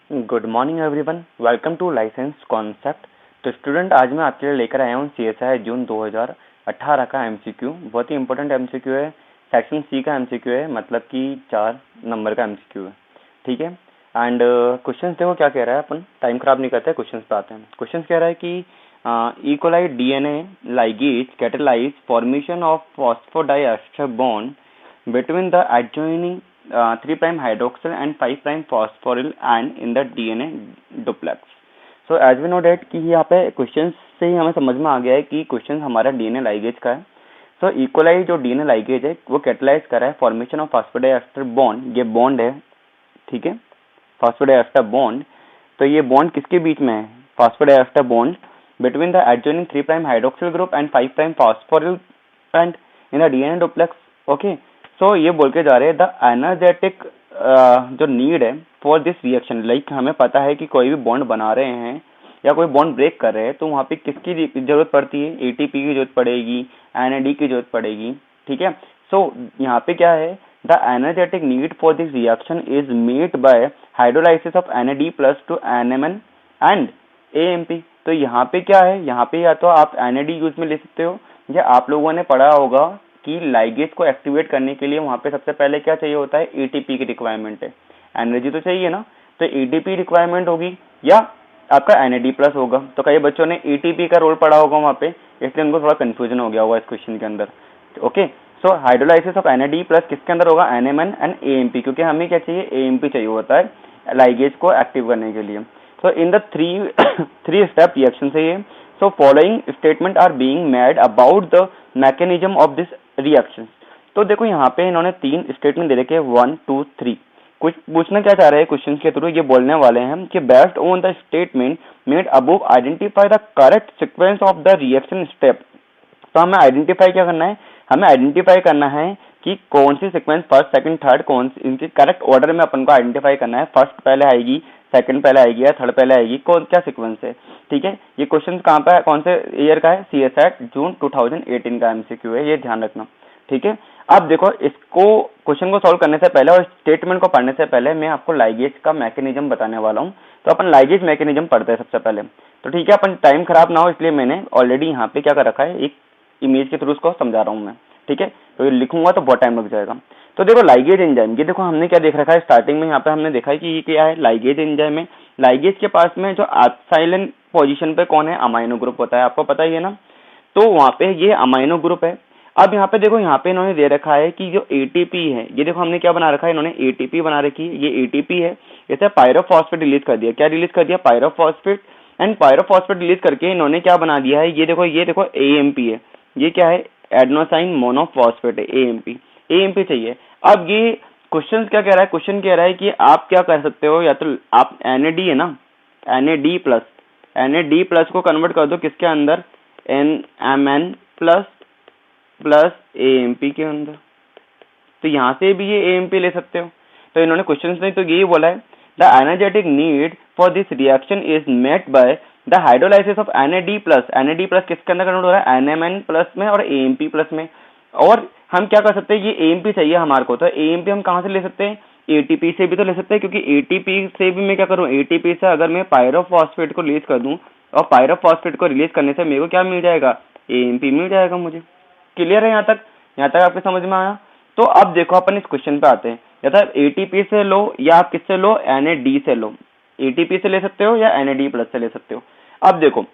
Good morning everyone, welcome to license concept. तो student, आज मैं आपके लिए लेकर आया हूँ CSI जून 2018 का MCQ। बहुत ही इंपॉर्टेंट MCQ है, सेक्शन C का MCQ है, मतलब कि 4 नंबर का MCQ है। ठीक है। एंड क्वेश्चंस देखो क्या कह रहा है, अपन टाइम खराब नहीं करते, क्वेश्चंस पे आते हैं। क्वेश्चंस कह रहा है कि E coli DNA ligase catalyse formation of phosphodiester bond between the adjoining 3' hydroxyl and 5' phosphoryl and in the DNA duplex. So as we know that कि यहाँ पे क्वेश्चन से ही हमें समझ में आ गया है कि क्वेश्चन हमारा DNA लाइगेज का है। सो इकोलाई जो DNA लाइगेज है वो कैटेलाइज कर रहा है फॉर्मेशन ऑफ फॉस्फोडाइएस्टर बॉन्ड। ये बॉन्ड है, ठीक है, फॉस्फोडाइएस्टर बॉन्ड। तो ये बॉन्ड किसके बीच में है? Phosphodiester bond between the adjoining 3' hydroxyl group and 5' phosphoryl and in the DNA duplex. Okay, so ये बोल के जा रहे हैं द एनर्जेटिक जो नीड है फॉर दिस रिएक्शन, लाइक हमें पता है कि कोई भी बॉन्ड बना रहे हैं या कोई बॉन्ड ब्रेक कर रहे हैं तो वहाँ पे किसकी जरूरत पड़ती है? ATP की जरूरत पड़ेगी, NAD की जरूरत पड़ेगी। ठीक है। सो यहाँ पे क्या है, the energetic need for this reaction is made by hydrolysis of NAD plus two NMN and AMP। तो यहाँ पे क्या है, यहाँ पे या तो आप NAD यूज में ले सकते हो, या आप लोगों ने पढ़ा होगा कि लाइगेज को एक्टिवेट करने के लिए वहां पे सबसे पहले क्या चाहिए होता है? ATP की रिक्वायरमेंट है, एनर्जी तो चाहिए ना, तो ATP रिक्वायरमेंट होगी या आपका NAD प्लस होगा। तो कई बच्चों ने ATP का रोल पढ़ा होगा वहां पे, इसलिए उनको थोड़ा कंफ्यूजन हो गया होगा इस क्वेश्चन के अंदर। Okay, so hydrolysis of NAD plus किसके अंदर होगा? NMN एंड AMP, क्योंकि हमें क्या चाहिए? AMP चाहिए होता है लाइगेज को एक्टिव करने के लिए। So in the three step reaction से ये, so following statement are being made about the mechanism of this reaction। तो देखो यहाँ पे इन्होंने 3 स्टेटमेंट दे रखे हैं, 1 2 3। कुछ पूछना क्या चाह रहे हैं क्वेश्चन के थ्रू, ये बोलने वाले हैं कि based on the statement made above identify the correct sequence of the reaction step. तो हमें आइडेंटिफाई क्या करना है? हमें आइडेंटिफाई करना है कि कौन C sequence first second third, कौन सी इनके करेक्ट ऑर्डर में अपन को आइडेंटिफाई करना है। फर्स्ट पहले आएगी, सेकंड पहले आएगी या थर्ड पहले आएगी, कौन क्या सीक्वेंस है। ठीक है। ये क्वेश्चन कहाँ पे है, कौन से ईयर का है? CSI जून 2018 का MCQ है, ये ध्यान रखना। ठीक है। अब देखो, इसको क्वेश्चन को सॉल्व करने से पहले और स्टेटमेंट को पढ़ने से पहले मैं आपको लाइगेज का मैकेनिज्म बताने वाला हूँ। तो अपन लाइगेज मैकेनिज्म पढ़ते हैं सबसे पहले। तो ठीक है, अपन टाइम खराब ना हो इसलिए मैंने ऑलरेडी यहाँ पे क्या कर रखा है, एक इमेज के थ्रू उसको समझा रहा हूँ मैं। ठीक है, तो ये लिखूंगा तो बहुत टाइम लग जाएगा। तो देखो लाइगेज एंजाइम, ये देखो हमने क्या देख रखा है स्टार्टिंग में, यहाँ पे हमने देखा है कि ये क्या है, लाइगेज एंजाइम है। लाइगेज के पास में जो एप्सिलॉन पोजीशन पे कौन है? अमाइनो ग्रुप होता है, आपको पता ही है ना। तो वहाँ पे ये अमाइनो ग्रुप है। अब यहाँ पे देखो, यहाँ पे इन्होंने दे रखा है कि जो ATP है, ये देखो हमने क्या बना रखा है, इन्होंने ATP बना रखी है। ये ATP है, इसे पायरोफॉस्फेट रिलीज कर दिया। क्या रिलीज कर दिया? पायरोफॉस्फेट। एंड पायरोफॉस्फेट रिलीज करके इन्होंने क्या बना दिया है, ये देखो AMP है। ये क्या है? एडेनोसाइन मोनोफॉस्फेट है, AMP चाहिए। अब ये क्वेश्चन क्या कह रहा है? क्वेश्चन कह रहा है कि आप क्या कर सकते हो, या तो आप NAD है ना, NAD प्लस को कन्वर्ट कर दो किसके अंदर? NMN प्लस AMP के अंदर। तो यहाँ से भी ये AMP ले सकते हो। तो इन्होंने क्वेश्चन में तो यही बोला है, the energetic need for this reaction is met by the hydrolysis of NAD plus किसके अंदर कन्वर्ट हो रहा है? NMN प्लस में और AMP प्लस में। और हम क्या कर सकते हैं, ये AMP चाहिए हमारे को, तो AMP हम कहाँ से ले सकते हैं? ATP से भी तो ले सकते हैं, क्योंकि ATP से भी मैं क्या करूँ, ATP से अगर मैं पायरोफॉस्फेट को रिलीज कर दूं, और पायरोफॉस्फेट को रिलीज करने से मेरे को क्या मिल जाएगा? AMP मिल जाएगा मुझे। क्लियर है यहाँ तक? यहाँ तक आपके समझ में आया? तो अब देखो अपन इस क्वेश्चन पे आते हैं, या तो ATP से लो या आप किससे लो? NAD से लो। ATP से ले सकते हो या NAD प्लस से ले सकते हो। अब देखो,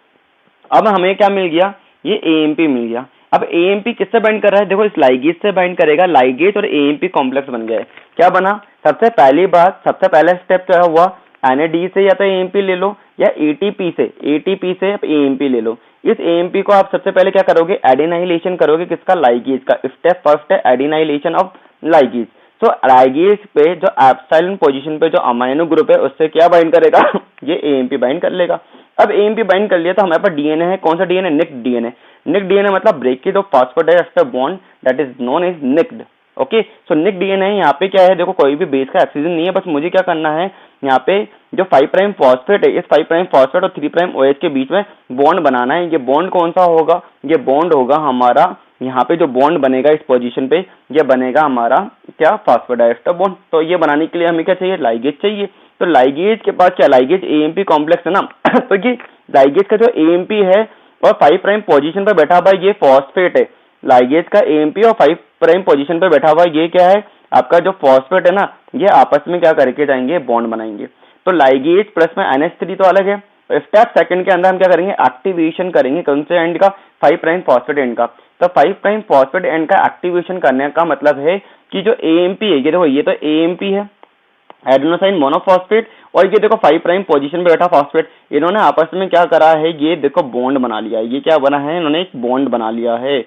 अब हमें क्या मिल गया? ये AMP मिल गया। अब AMP किससे बाइंड कर रहा है? देखो इस लाइगेज से बाइंड करेगा, लाइगेज और AMP कॉम्प्लेक्स बन गया है। क्या बना? सबसे पहली बात, सबसे पहला स्टेप क्या हुआ? NAD से या तो AMP ले लो, या ATP से AMP ले लो। इस AMP को आप सबसे पहले क्या करोगे? एडिनाइलेशन करोगे। किसका? लाइगेज का। स्टेप फर्स्ट है adenylation of ligase. So ligase पे जो एप्सिलॉन पोजीशन पे जो अमाइनो ग्रुप है उससे क्या बाइंड करेगा? ये AMP बाइंड कर लेगा। अब AMP बाइंड कर लिया तो हमारे पास DNA है। कौन सा DNA? Nicked DNA। Nicked DNA मतलब breakage of phosphodiester bond, that is known as nicked. Okay, so nicked DNA यहाँ पे क्या है? देखो कोई भी बेस का ऑक्सीजन नहीं है, बस मुझे क्या करना है, यहाँ पे जो 5' फॉस्फेट है, इस 5' फॉस्फेट और 3' OH के बीच में बॉन्ड बनाना है। ये बॉन्ड कौन सा होगा? ये बॉन्ड होगा हमारा यहाँ पे जो बॉन्ड बनेगा इस पोजीशन पे, ये बनेगा हमारा क्या, फॉस्फोडाइएस्टर बॉन्ड। तो ये बनाने के लिए हमें क्या चाहिए, लाइगेज चाहिए। तो लाइगेज के पास क्या, लाइगेज एएमपी कॉम्प्लेक्स है ना तो ये लाइगेज का जो एएमपी है और 5 प्राइम पोजीशन पे बैठा हुआ ये फॉस्फेट है। लाइगेज का एएमपी और 5 प्राइम पोजीशन पे बैठा हुआ ये क्या है, आपका जो फॉस्फेट है ना, ये आपस में क्या करके जाएंगे, बॉन्ड बनाएंगे। तो लाइगेज प्लस में NH3 तो अलग है। स्टेप सेकंड के अंदर हम क्या करेंगे, एक्टिवेशन करेंगे कौन से एंड का, 5 प्राइम फॉस्फेट एंड का। तो 5 प्राइम फॉस्फेट एंड का एक्टिवेशन करने का मतलब है कि जो एएमपी है, ये देखो ये तो एएमपी है, एडेनोसाइन मोनोफॉस्फेट, और ये देखो 5 प्राइम पोजीशन पे बैठा फॉस्फेट, इन्होंने आपस में क्या करा है, ये देखो बॉन्ड बना लिया है। ये क्या बना है, इन्होंने एक बॉन्ड बना लिया है,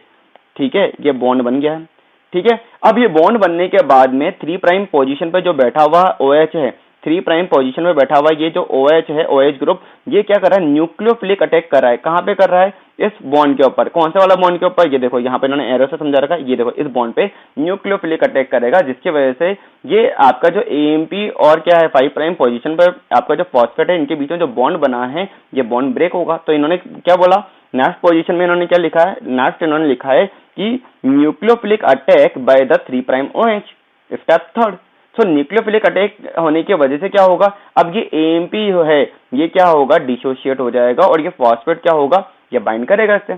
ठीक है, ये बॉन्ड बन गया है, ठीक है। अब ये बॉन्ड बनने के बाद में 3 प्राइम पोजीशन पे जो बैठा हुआ OH है, 3 प्राइम पोजीशन में बैठा हुआ ये जो OH है, OH ग्रुप, ये क्या कर रहा है, न्यूक्लियोफिलिक अटैक कर रहा है। कहाँ पे कर रहा है, इस बॉन्ड के ऊपर। कौन सा वाला बॉन्ड के ऊपर, ये देखो यहाँ पे इन्होंने एरो से समझा रखा है, ये देखो इस बॉन्ड पे न्यूक्लियोफिलिक अटैक करेगा, जिसकी वजह से ये आपका जो एएमपी और क्या है 5 प्राइम पोजीशन पर आपका जो फॉस्फेट है, इनके बीच में जो बॉन्ड बना है, ये बॉन्ड ब्रेक होगा। तो इन्होंने क्या बोला, नेक्स्ट पोजीशन में इन्होंने क्या लिखा है, नेक्स्ट इन्होंने लिखा है कि nucleophilic attack by the 3 prime OH, step third. So nucleophilic attack होने की वजह से क्या होगा, अब ये एएमपी है, ये क्या होगा, डिसोशिएट हो जाएगा, और ये फॉस्फेट क्या होगा, ये बाइंड करेगा इससे,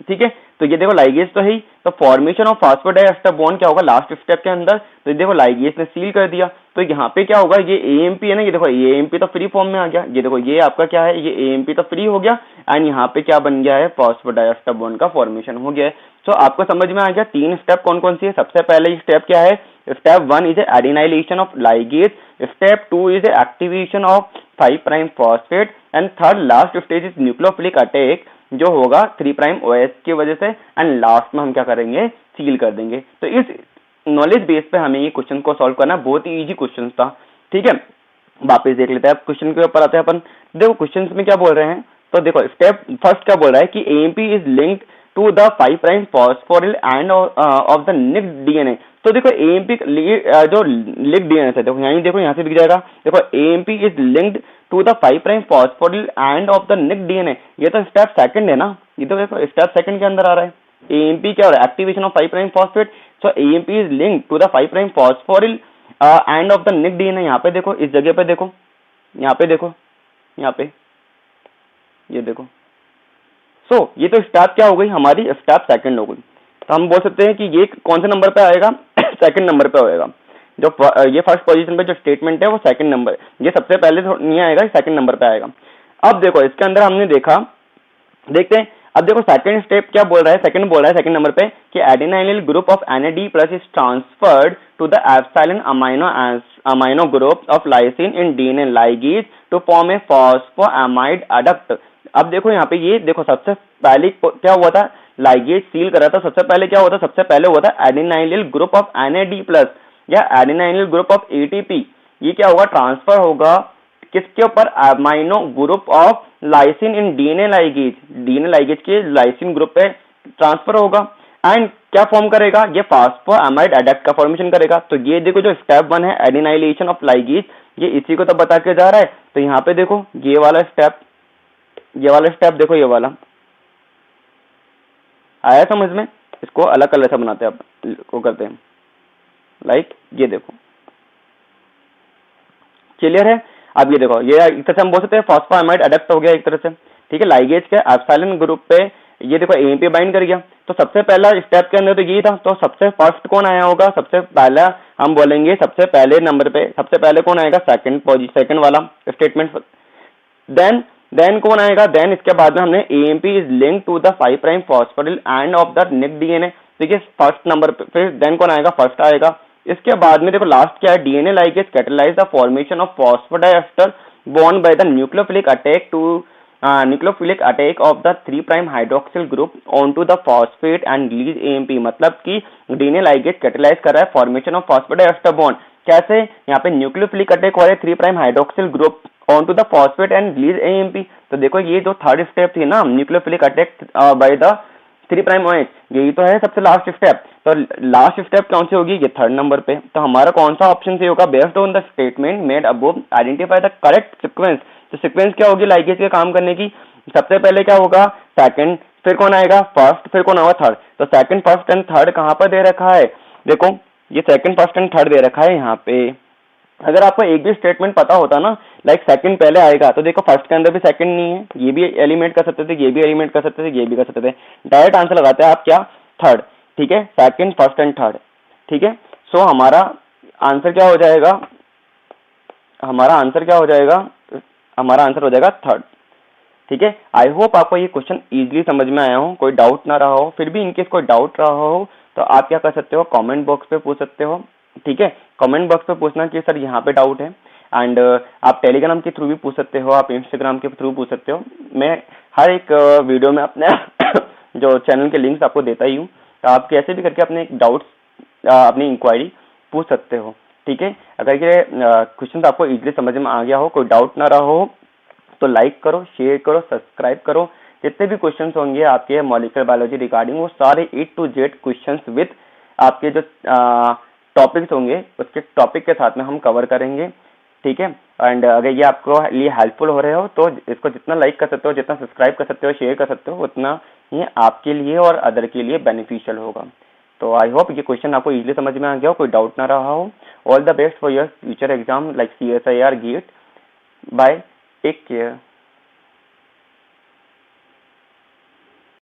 ठीक है। तो ये देखो लाइगेज तो है ही, तो फॉर्मेशन ऑफ फॉस्फोडाइएस्टर बॉन्ड क्या होगा लास्ट स्टेप के अंदर। तो ये देखो लाइगेज ने सील कर दिया, तो यहाँ पे क्या होगा, ये एएमपी है ना, ये देखो एएमपी तो फ्री फॉर्म में आ गया, ये देखो ये आपका क्या है, ये एएमपी तो फ्री हो गया, एंड यहाँ पे क्या बन गया है, फॉस्फोडाइएस्टर बॉन्ड का फॉर्मेशन हो गया है। तो आपको समझ में आ गया 3 स्टेप कौन कौन सी है। सबसे पहले स्टेप क्या है, step 1 is adenylation of ligase, step 2 is activation of 5 prime phosphate, and third last stage is nucleophilic attack जो होगा 3 प्राइम OH की वजह से, एंड लास्ट में हम क्या करेंगे, सील कर देंगे। तो इस नॉलेज बेस पे हमें ये क्वेश्चन को सॉल्व करना बहुत ही इजी क्वेश्चन था, ठीक है। वापस देख लेते हैं, अब क्वेश्चन के ऊपर आते हैं अपन। देखो क्वेश्चन में क्या बोल रहे हैं, तो देखो स्टेप फर्स्ट क्या बोल रहा है कि AMP is linked to the 5 prime phosphoryl end of the nicked DNA. तो देखो एएमपी जो लिंक्ड डीएनए है, देखो यहाँ देखो, यहाँ से दिख जाएगा, देखो AMP is linked to the 5 prime phosphoryl end of the nicked DNA. ये तो स्टेप सेकंड है ना, ये तो देखो स्टेप सेकंड के अंदर आ रहा है। एएमपी क्या हो रहा है, activation of 5 prime phosphate, so AMP is linked to the 5 prime phosphoryl end of the nicked DNA. यहाँ पे देखो, इस जगह पे देखो, यहाँ पे देखो, यहाँ पे ये देखो। सो ये तो स्टेप क्या हो गई हमारी, स्टेप सेकंड हो गई। तो हम बोल सकते हैं कि ये कौन से नंबर पे आएगा, सेकंड नंबर पे होएगा। जो ये फर्स्ट पोजीशन पे जो स्टेटमेंट है वो सेकंड नंबर, ये सबसे पहले नहीं आएगा, सेकंड नंबर पे आएगा। अब देखो इसके अंदर हमने देखा, देखते हैं अब देखो सेकंड स्टेप क्या बोल रहा है, सेकंड बोल रहा है सेकंड नंबर पे कि adenylyl group of NAD+ is transferred to the epsilon amino group of lysine in DNA ligase to form a phosphoamide adduct. अब देखो यहाँ पे ये देखो, सबसे पहले क्या हुआ था, लाइगेज सील करा था, सबसे पहले क्या हुआ था, सबसे पहले हुआ था एडिनाइलिल ग्रुप ऑफ NAD+ या एडिनाइलिल ग्रुप ऑफ ATP। ये क्या होगा, ट्रांसफर होगा किसके ऊपर, amino group of lysine in DNA ligase के लाइसिन ग्रुप पे ट्रांसफर होगा, एंड क्या फॉर्म करेगा, ये फॉस्फोएमाइड एडक्ट का फॉर्मेशन करेगा। तो ये देखो जो स्टेप 1 है एडिनाइलेशन ऑफ लाइगेज, ये इसी को तो बता के जा रहा है। तो यहाँ पे देखो ये वाला स्टेप देखो, ये वाला आया समझ में। इसको अलग कलर से बनाते हैं, अब को करते हैं लाइक ये देखो, क्लियर है। अब ये देखो, ये एक तरह से हम बोल सकते हैं फॉस्फोएमाइड एडक्ट हो गया एक तरह से, ठीक है। लाइगेज के एप्सिलॉन ग्रुप पे ये देखो एएमपी बाइंड कर गया। तो सबसे पहला स्टेप के अंदर तो यही था। तो सबसे फर्स्ट कौन आया होगा, सबसे पहला हम बोलेंगे सबसे पहले नंबर पे सबसे पहले कौन आएगा, सेकंड वाला स्टेटमेंट। देन कौन आएगा, देन इसके बाद में हमने AMP is linked to the 5 prime phosphoryl end of the nicked DNA. देखिए फर्स्ट नंबर पे, फिर देन कौन आएगा, फर्स्ट आएगा। इसके बाद में देखो लास्ट क्या है, DNA ligase catalyse the formation of phosphodiester bond by the nucleophilic attack of the 3 prime hydroxyl group onto the phosphate and release AMP. मतलब कि डीएनए लाइगेज कैटलाइज कर रहा है फॉर्मेशन ऑफ फॉस्फोडाइएस्टर बॉन्ड। कैसे, यहाँ पे न्यूक्लियोफिलिक अटैक हो रहा है 3 prime hydroxyl group onto the phosphate and release AMP. तो देखो ये जो थर्ड स्टेप थी ना, nucleophilic attack by the 3 prime OH, यही तो है सबसे लास्ट स्टेप। तो लास्ट स्टेप कौन सी होगी, ये थर्ड नंबर पे। तो हमारा कौन सा ऑप्शन से होगा, based on the statement made above identify the correct sequence. तो सीक्वेंस क्या होगी लाइगेज के काम करने की, सबसे पहले क्या होगा, सेकंड फिर कौन आएगा फर्स्ट, फिर कौन आएगा थर्ड। तो सेकंड, फर्स्ट एंड थर्ड कहाँ पर दे रखा है, देखो ये सेकंड, फर्स्ट एंड थर्ड दे रखा है यहाँ पे। अगर आपको एक भी स्टेटमेंट पता होता ना, लाइक सेकंड पहले आएगा, तो देखो फर्स्ट के अंदर भी सेकंड नहीं है, ये भी एलिमेंट कर सकते थे, ये भी एलिमेंट कर सकते थे, ये भी कर सकते थे। डायरेक्ट आंसर लगाते हैं आप क्या, थर्ड, ठीक है, सेकंड, फर्स्ट एंड थर्ड, ठीक है। सो हमारा आंसर क्या हो जाएगा, हमारा आंसर क्या हो जाएगा, हमारा आंसर हो जाएगा थर्ड, ठीक है। आई होप आपको ये क्वेश्चन इजीली समझ में आया हो, कोई डाउट ना रहा हो। फिर भी इनकेस कोई डाउट रहा हो तो आप क्या कर सकते हो, कमेंट बॉक्स पे पूछ सकते हो, ठीक है। कमेंट बॉक्स पे पूछना कि सर यहाँ पे डाउट है। एंड आप टेलीग्राम के थ्रू भी पूछ सकते हो, आप इंस्टाग्राम के थ्रू पूछ सकते हो। मैं हर एक वीडियो में अपने जो चैनल के लिंक्स आपको देता ही हूँ, तो आप कैसे भी करके अपने डाउट्स, अपनी इंक्वायरी पूछ सकते हो, ठीक है। अगर ये क्वेश्चन आपको इजीली समझ में आ गया हो, कोई डाउट ना रहा हो, तो लाइक करो, शेयर करो, सब्सक्राइब करो। जितने भी क्वेश्चंस होंगे आपके मॉलिक्यूलर बायोलॉजी रिगार्डिंग, वो सारे A to Z questions with आपके जो टॉपिक्स होंगे उसके टॉपिक के साथ में हम कवर करेंगे, ठीक है। एंड अगर ये आपको लिए हेल्पफुल हो रहे हो तो इसको जितना लाइक कर सकते हो, जितना सब्सक्राइब कर सकते हो, शेयर कर सकते हो, उतना ये आपके लिए और अदर के लिए बेनिफिशियल होगा। तो आई होप ये क्वेश्चन आपको इजीली समझ में आ गया हो, कोई डाउट ना रहा हो। All the best for your future exam like CSIR, GATE। Bye, take care.